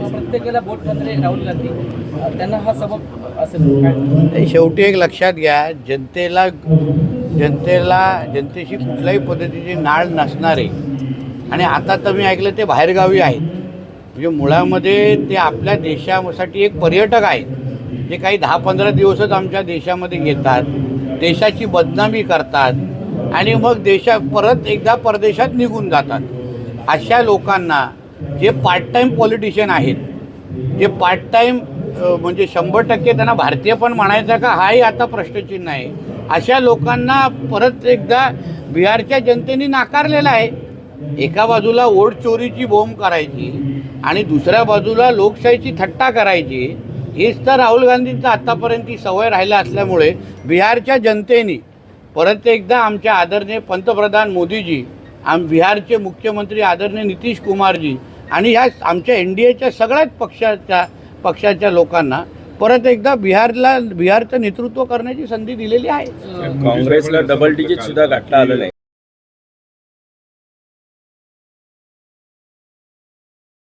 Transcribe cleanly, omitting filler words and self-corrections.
प्रत्येकाला बोट करणारे राहुल गांधी त्यांना हा सबक असेल काय? शेवटी एक लक्षात घ्या, जनतेशी कुठल्याही पद्धतीची नाळ नसणारे आणि आता तर मी ऐकलं ते बाहेरगावी आहेत. म्हणजे मुळामध्ये ते आपल्या देशासाठी एक पर्यटक आहेत जे काही 10-15 दिवसच आमच्या देशामध्ये येतात, देशाची बदनामी करतात आणि मग परत एकदा परदेशात निघून जातात. अशा लोकांना जे पार्ट टाईम पॉलिटिशियन आहेत, जे पार्ट टाईम म्हणजे 100% त्यांना भारतीय पण म्हणायचं का हाही आता प्रश्नचिन्ह आहे. अशा लोकांना परत एकदा बिहारच्या जनतेने नाकारलेलं आहे. एका बाजूला वोट चोरीची बोंब करायची आणि दुसऱ्या बाजूला लोकशाहीची थट्टा करायची, हेच तर राहुल गांधींचं आत्तापर्यंत सवय राहिला असल्यामुळे बिहारच्या जनतेने परत एकदा आमच्या आदरणीय पंतप्रधान मोदीजी, बिहारचे मुख्यमंत्री आदरणीय नितीश कुमारजी आणि ह्या आमच्या NDAच्या सगळ्याच पक्षाच्या लोकांना परत एकदा बिहारचं नेतृत्व करण्याची संधी दिलेली आहे. काँग्रेसला डबल डिजिट सुद्धा गाठता आलं नाही.